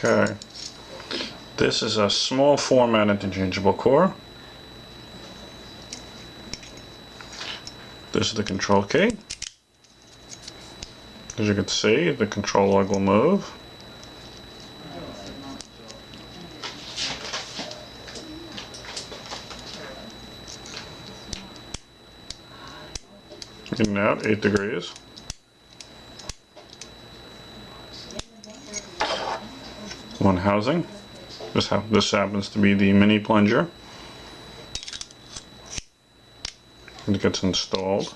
Okay. This is a small format interchangeable core. This is the control key. As you can see, the control lug will move. In and out, 8 degrees. One housing. This happens to be the mini plunger. It gets installed.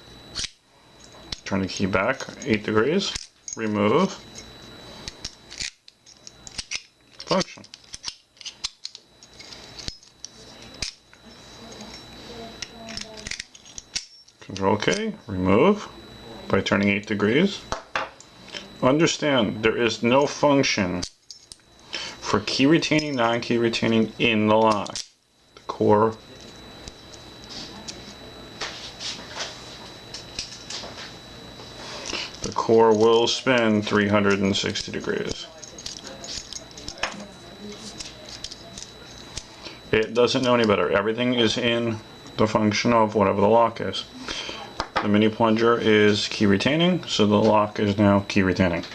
Turn the key back, 8 degrees. Remove. Function. Control K, remove by turning 8 degrees. Understand, there is no function for key retaining, non-key retaining in the lock. The core will spin 360 degrees. It doesn't know any better. Everything is in the function of whatever the lock is. The mini plunger is key retaining, so the lock is now key retaining.